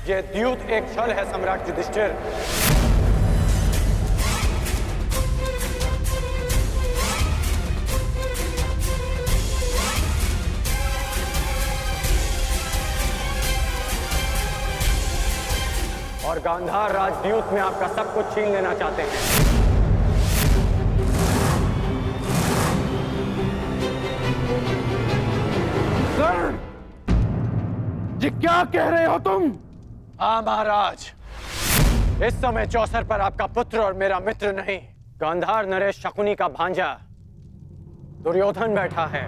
ये द्यूत एक छल है सम्राट युधिष्ठिर। और गांधार राजद्यूत में आपका सब कुछ छीन लेना चाहते हैं। कर्ण, ये क्या कह रहे हो तुम? हाँ महाराज, इस समय चौसर पर आपका पुत्र और मेरा मित्र नहीं, गांधार नरेश शकुनी का भांजा दुर्योधन बैठा है।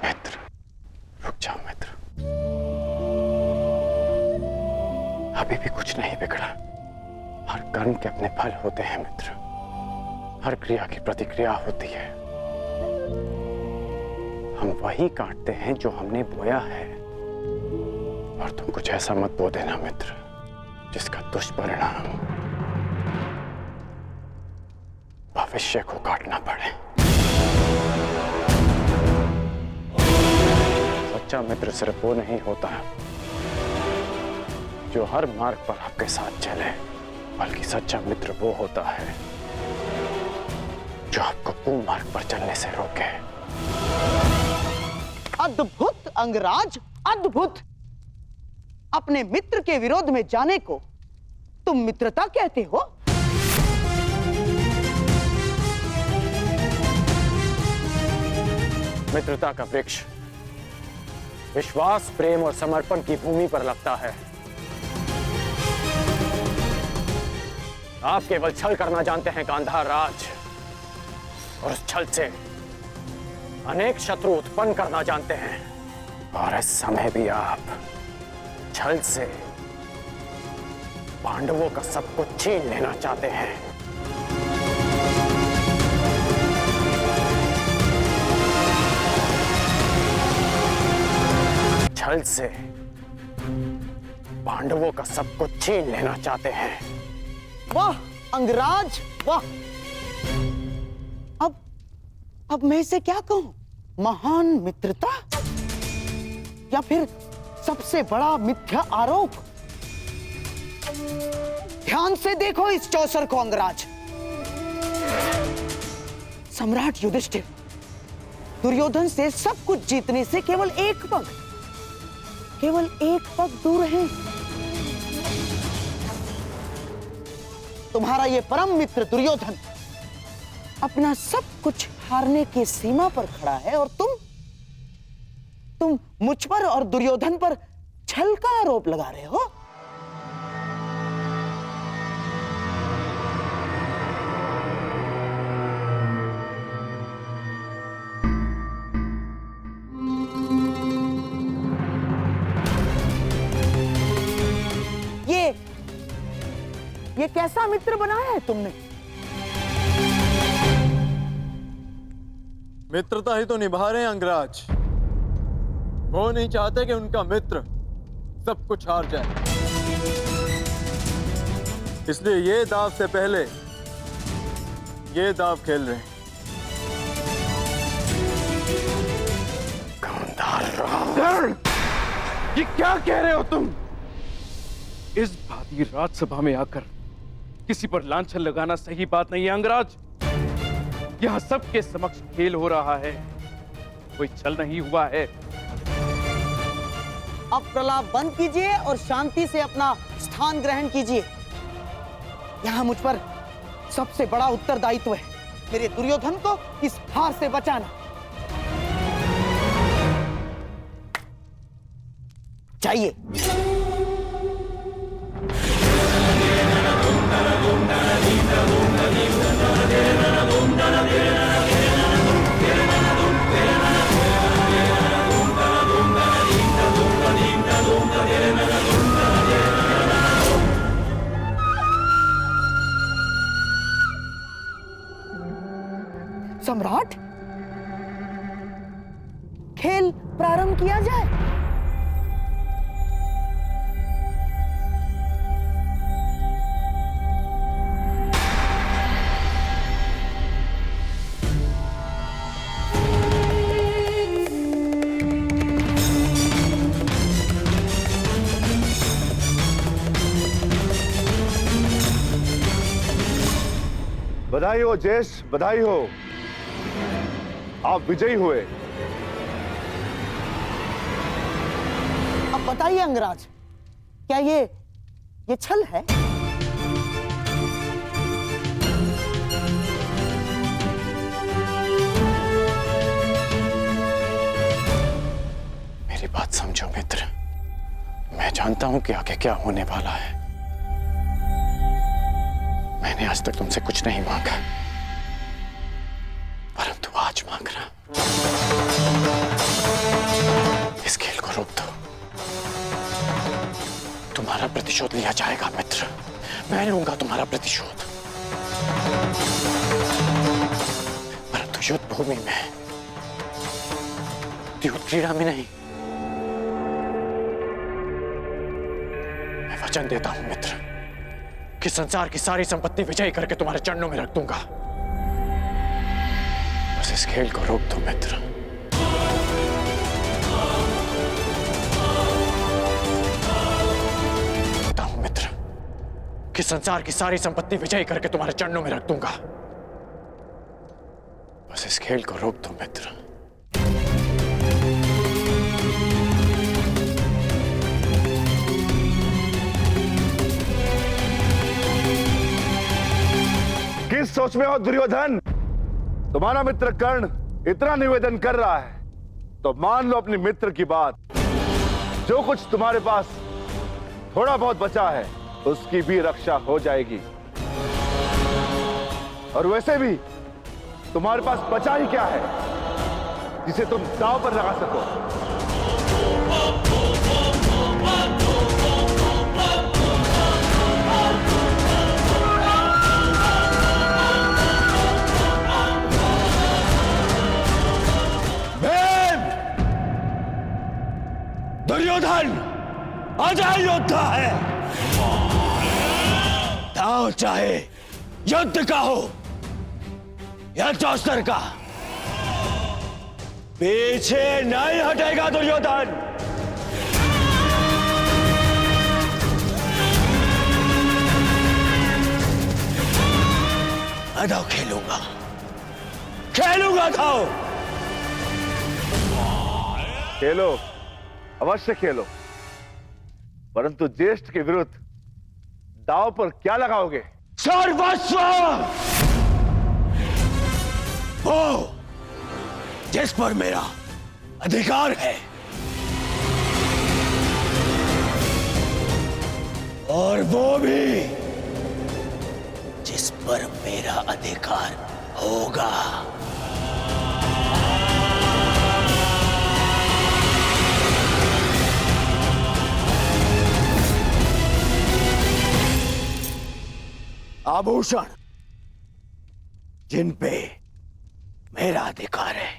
मित्र, रुक जाओ मित्र। अभी भी कुछ नहीं बिगड़ा। हर कर्म के अपने फल होते हैं मित्र। हर क्रिया की प्रतिक्रिया होती है। हम वही काटते हैं जो हमने बोया है। और तुम कुछ ऐसा मत बो देना मित्र जिसका दुष्परिणाम भविष्य को काटना पड़े। सच्चा मित्र सिर्फ वो नहीं होता जो हर मार्ग पर आपके साथ चले, बल्कि सच्चा मित्र वो होता है जो आपको कुमार्ग पर चलने से रोके। अद्भुत अंगराज, अद्भुत। अपने मित्र के विरोध में जाने को तुम मित्रता कहते हो? मित्रता का वृक्ष विश्वास, प्रेम और समर्पण की भूमि पर लगता है। आप केवल छल करना जानते हैं गांधार राज, और उस छल से अनेक शत्रु उत्पन्न करना जानते हैं। और इस समय भी आप छल से पांडवों का सब कुछ छीन लेना चाहते हैं। छल से पांडवों का सब कुछ छीन लेना चाहते हैं। वाह अंगराज, वाह। अब मैं इसे क्या कहूं? महान मित्रता या फिर सबसे बड़ा मिथ्या आरोप? ध्यान से देखो इस चौसर को अंगराज। सम्राट युधिष्ठिर दुर्योधन से सब कुछ जीतने से केवल एक पग दूर है। तुम्हारा ये परम मित्र दुर्योधन अपना सब कुछ हारने की सीमा पर खड़ा है, और तुम मुझ पर और दुर्योधन पर छल का आरोप लगा रहे हो। ये कैसा मित्र बनाया है तुमने? मित्रता ही तो निभा रहे हैं अंगराज। वो नहीं चाहते कि उनका मित्र सब कुछ हार जाए, इसलिए ये दाव से पहले ये दाव खेल रहे हैं। कर्ण, ये क्या कह रहे हो तुम? इस भांति राजसभा में आकर किसी पर लांछन लगाना सही बात नहीं है अंगराज। यहां सबके समक्ष खेल हो रहा है, कोई छल नहीं हुआ है। अब प्रलाप बंद कीजिए और शांति से अपना स्थान ग्रहण कीजिए। यहां मुझ पर सबसे बड़ा उत्तरदायित्व है, मेरे दुर्योधन को इस हार से बचाना। चाहिए सम्राट, खेल प्रारंभ किया जाए। बधाई हो जेश, बधाई हो। आप विजयी हुए। अब बताइए अंगराज, क्या ये छल है? मेरी बात समझो मित्र, मैं जानता हूं कि आगे क्या होने वाला है। मैंने आज तक तुमसे कुछ नहीं मांगा, परंतु आज मांग रहा। इस खेल को रोक दो। तुम्हारा प्रतिशोध लिया जाएगा मित्र, मैं लूंगा तुम्हारा प्रतिशोध, परंतु युद्ध भूमि में, युद्ध क्रीड़ा में नहीं। मैं वचन देता हूं मित्र कि संसार की सारी संपत्ति विजयी करके तुम्हारे चरणों में रख दूंगा। बस इस खेल को रोक दो मित्र। कहता हूं मित्र कि संसार की सारी संपत्ति विजयी करके तुम्हारे चरणों में रख दूंगा। बस इस खेल को रोक दो मित्र। किस सोच में हो दुर्योधन? तुम्हारा मित्र कर्ण इतना निवेदन कर रहा है तो मान लो अपने मित्र की बात। जो कुछ तुम्हारे पास थोड़ा बहुत बचा है उसकी भी रक्षा हो जाएगी। और वैसे भी तुम्हारे पास बचा ही क्या है जिसे तुम दांव पर लगा सको? दुर्योधन अजय योद्धा है। दांव चाहे युद्ध का हो या चौसर का, पीछे नहीं हटेगा दुर्योधन। मैं दांव खेलूंगा, खेलूंगा दांव। खेलो, अवश्य खेलो, परंतु ज्येष्ठ के विरुद्ध दांव पर क्या लगाओगे? सर्वस्व, वो जिस पर मेरा अधिकार है और वो भी जिस पर मेरा अधिकार होगा। आभूषण जिन पे मेरा अधिकार है।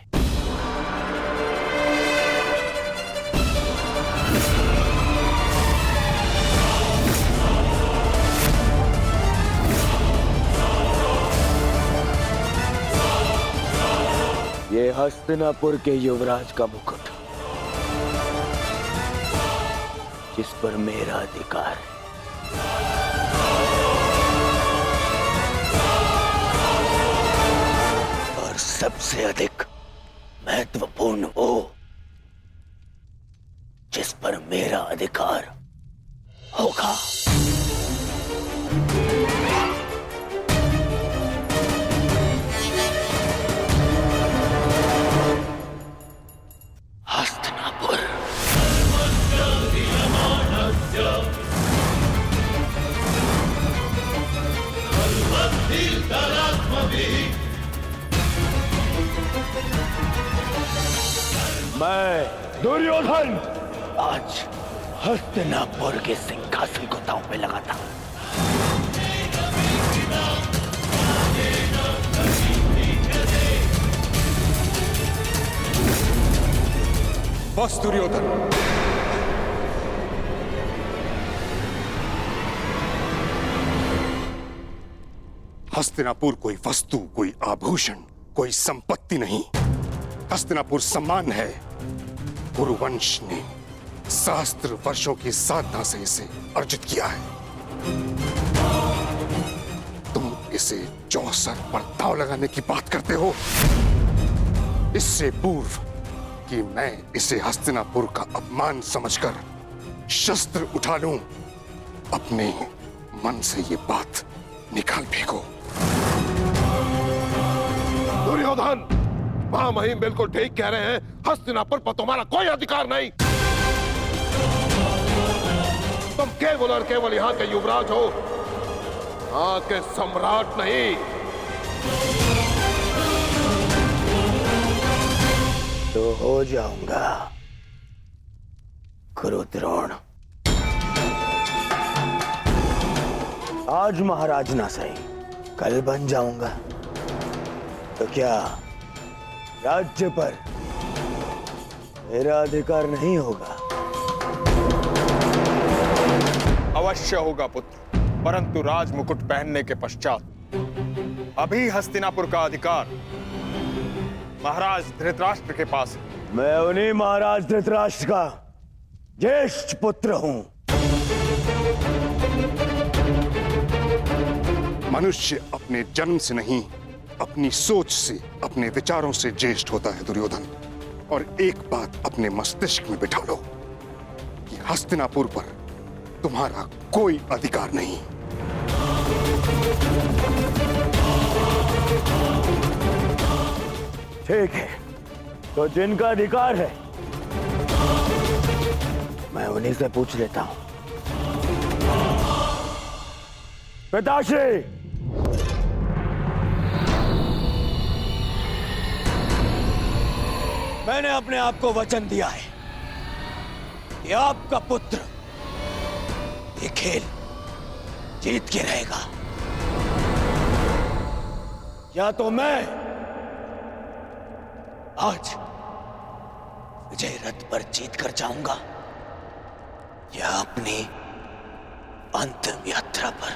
ये हस्तिनापुर के युवराज का मुकुट, जिस पर मेरा अधिकार है। सबसे अधिक महत्वपूर्ण वो जिस पर मेरा अधिकार होगा। हस्तिनापुर। मैं दुर्योधन आज हस्तिनापुर के सिंहासन को दांव पे लगाता हूं। बस दुर्योधन, हस्तिनापुर कोई वस्तु, कोई आभूषण, कोई संपत्ति नहीं। हस्तिनापुर सम्मान है। कुरुवंश ने सहस्त्र वर्षों की साधना से इसे अर्जित किया है। तुम इसे चौसर पर दांव लगाने की बात करते हो? इससे पूर्व कि मैं इसे हस्तिनापुर का अपमान समझकर शस्त्र उठा लूं, अपने मन से ये बात निकाल फेंको। दुर्योधन, महामहिम बिल्कुल ठीक कह रहे हैं। हस्तिनापुर पर तुम्हारा कोई अधिकार नहीं। तुम केवल और केवल यहाँ के युवराज हो, यहाँ के सम्राट नहीं। तो हो जाऊंगा कुरुद्रोण। आज महाराज ना सही, कल बन जाऊंगा। तो क्या राज्य पर मेरा अधिकार नहीं होगा? अवश्य होगा पुत्र, परंतु राज मुकुट पहनने के पश्चात अभी हस्तिनापुर का अधिकार महाराज धृतराष्ट्र के पास है। मैं उन्हीं महाराज धृतराष्ट्र का ज्येष्ठ पुत्र हूं। मनुष्य अपने जन्म से नहीं, अपनी सोच से, अपने विचारों से ज्येष्ठ होता है दुर्योधन। और एक बात अपने मस्तिष्क में बिठा लो कि हस्तिनापुर पर तुम्हारा कोई अधिकार नहीं। ठीक है, तो जिनका अधिकार है मैं उन्हीं से पूछ लेता हूं। पिताश्री, मैंने अपने आप को वचन दिया है कि आपका पुत्र ये खेल जीत के रहेगा। या तो मैं आज विजय रथ पर जीत कर जाऊंगा, या अपनी अंतिम यात्रा पर।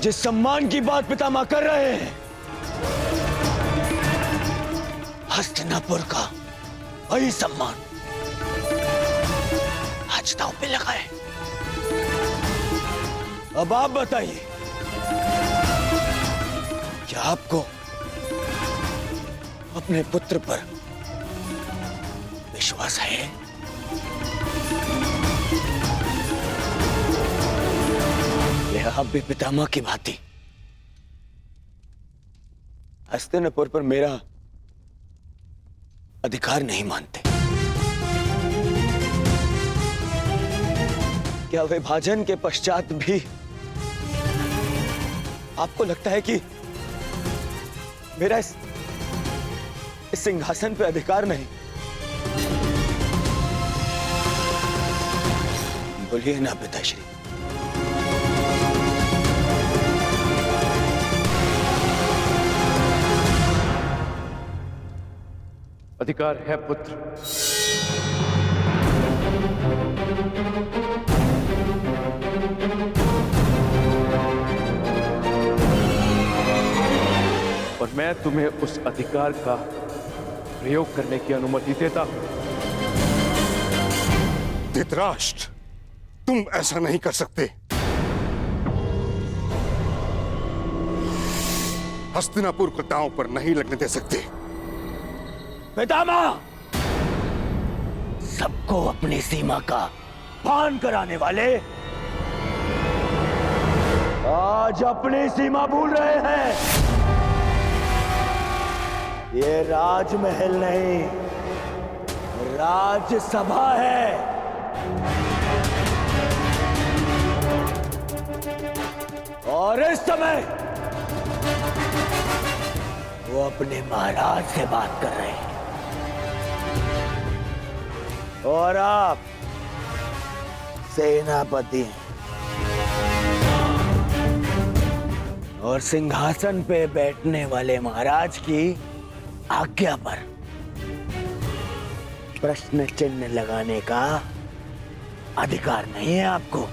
जिस सम्मान की बात पितामह कर रहे हैं, हस्तिनापुर का वही सम्मान आज दांव पे लगा है। अब आप बताइए, क्या आपको अपने पुत्र पर विश्वास है? या आप भी पितामह की भांति हस्तिनापुर पर मेरा अधिकार नहीं मानते? क्या विभाजन के पश्चात भी आपको लगता है कि मेरा इस सिंहासन पे अधिकार नहीं? बोलिए ना पिताश्री। अधिकार है पुत्र। और मैं तुम्हें उस अधिकार का प्रयोग करने की अनुमति देता हूं। धृतराष्ट्र, तुम ऐसा नहीं कर सकते। हस्तिनापुर को दांव पर नहीं लगने दे सकते। पितामह, सबको अपनी सीमा का भान कराने वाले आज अपनी सीमा भूल रहे हैं। ये राजमहल नहीं, राजसभा है। और इस समय वो अपने महाराज से बात कर रहे हैं, और आप सेनापति हैं। और सिंहासन पे बैठने वाले महाराज की आज्ञा पर प्रश्न चिन्ह लगाने का अधिकार नहीं है आपको।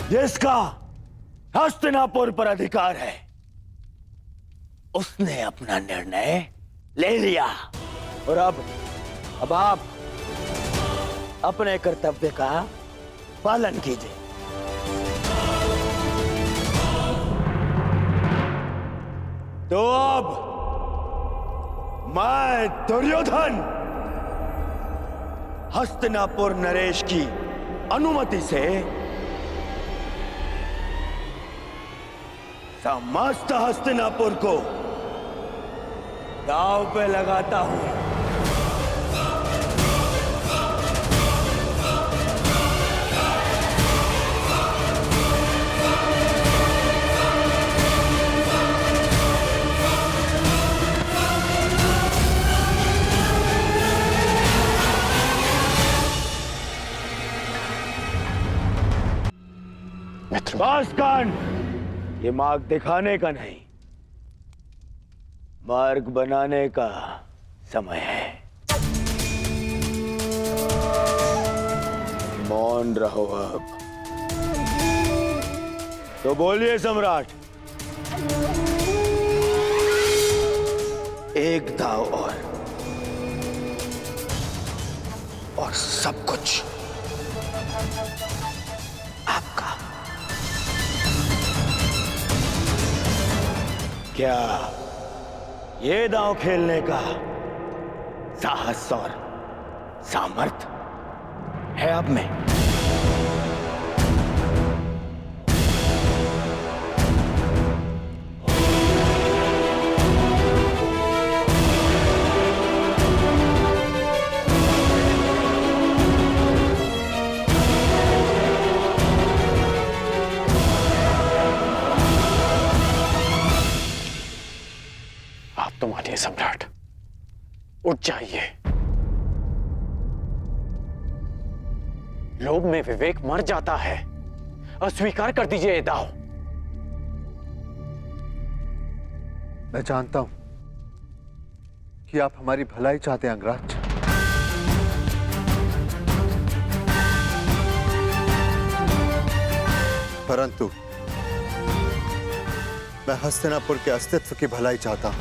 जिसका हस्तिनापुर पर अधिकार है, उसने अपना निर्णय ले लिया। और अब आप अपने कर्तव्य का पालन कीजिए। तो अब मैं दुर्योधन हस्तिनापुर नरेश की अनुमति से समस्त हस्तिनापुर को दांव पे लगाता हूं। मित्र, बस कान, ये मार्ग दिखाने का नहीं, मार्ग बनाने का समय है। मौन रहो अब। तो बोलिए सम्राट, एक दाव और सब कुछ आपका। क्या ये दांव खेलने का साहस और सामर्थ्य है आप में? आप तो मानिए सम्राट, उठ जाइए। लोभ में विवेक मर जाता है। अस्वीकार कर दीजिए ये दाव। मैं जानता हूं कि आप हमारी भलाई चाहते हैं अंगराज, परंतु मैं हस्तिनापुर के अस्तित्व की भलाई चाहता हूं।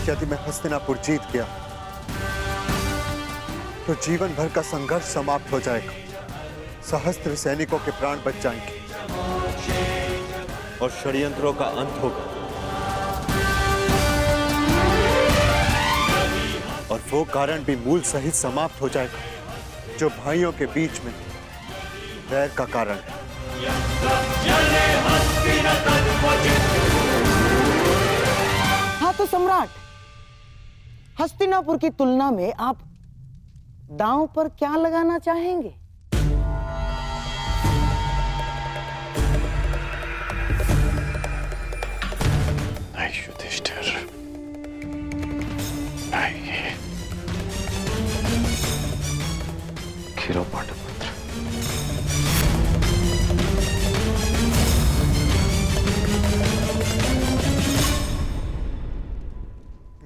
यदि मैं हस्तिनापुर जीत गया तो जीवन भर का संघर्ष समाप्त हो जाएगा, सहस्त्र सैनिकों के प्राण बच जाएंगे और षड्यंत्रों का अंत होगा। और वो कारण भी मूल सहित समाप्त हो जाएगा जो भाइयों के बीच में वैर का कारण है। हाँ तो सम्राट, हस्तिनापुर की तुलना में आप दांव पर क्या लगाना चाहेंगे? नहीं युधिष्ठिर, नहीं। खीरो पांडव पुत्र,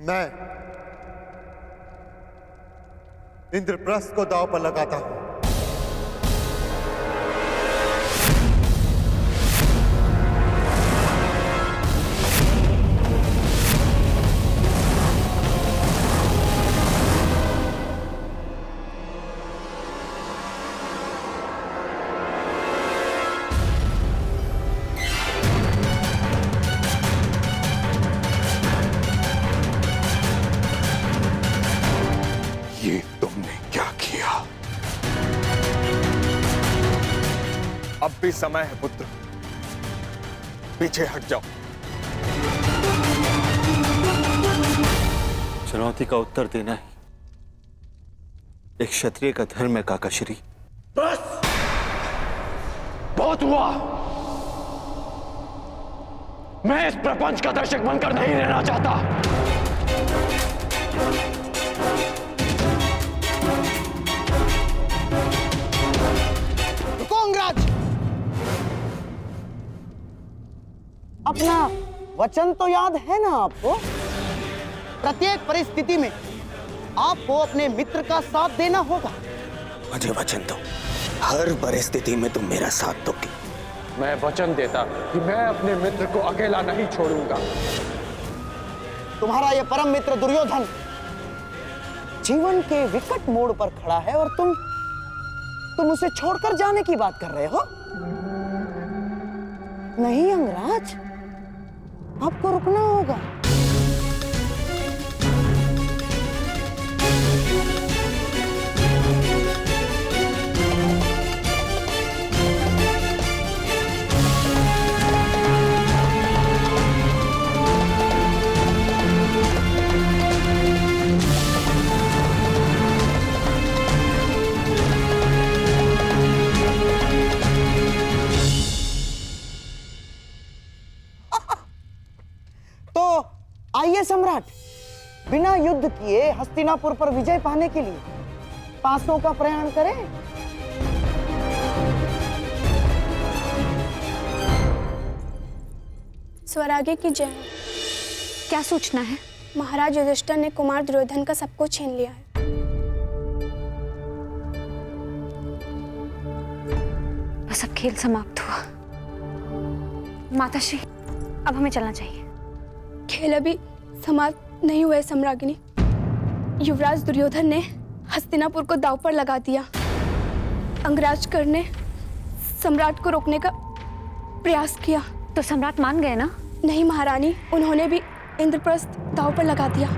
मैं इंद्रप्रस्थ को दांव पर लगाता हूं। ये तुमने क्या किया? अब भी समय है पुत्र, पीछे हट जाओ। चुनौती का उत्तर देना ही एक क्षत्रिय का धर्म है काकाश्री। बस बहुत हुआ। मैं इस प्रपंच का दर्शक बनकर नहीं रहना चाहता। अपना वचन तो याद है ना आपको? प्रत्येक परिस्थिति में आपको अपने मित्र का साथ देना होगा। मुझे वचन दो, हर परिस्थिति में तुम मेरा साथ दोगे। मैं वचन देता कि मैं अपने मित्र को अकेला नहीं छोड़ूंगा। तुम्हारा ये परम मित्र दुर्योधन जीवन के विकट मोड़ पर खड़ा है और तुम उसे छोड़कर जाने की बात कर रहे हो? नहीं अंगराज, आपको रुकना होगा। आइए सम्राट, बिना युद्ध किए हस्तिनापुर पर विजय पाने के लिए पासों का प्रयाण करें। स्वराज्य की जय। क्या सूचना है? महाराज युधिष्ठिर ने कुमार दुर्योधन का सब कुछ छीन लिया है। बस अब खेल समाप्त हुआ। माताश्री, अब हमें चलना चाहिए। खेल अभी समाप्त नहीं हुए सम्राज्ञी। युवराज दुर्योधन ने हस्तिनापुर को दांव पर लगा दिया। अंगराज कर ने सम्राट को रोकने का प्रयास किया। तो सम्राट मान गए ना? नहीं महारानी, उन्होंने भी इंद्रप्रस्थ दांव पर लगा दिया।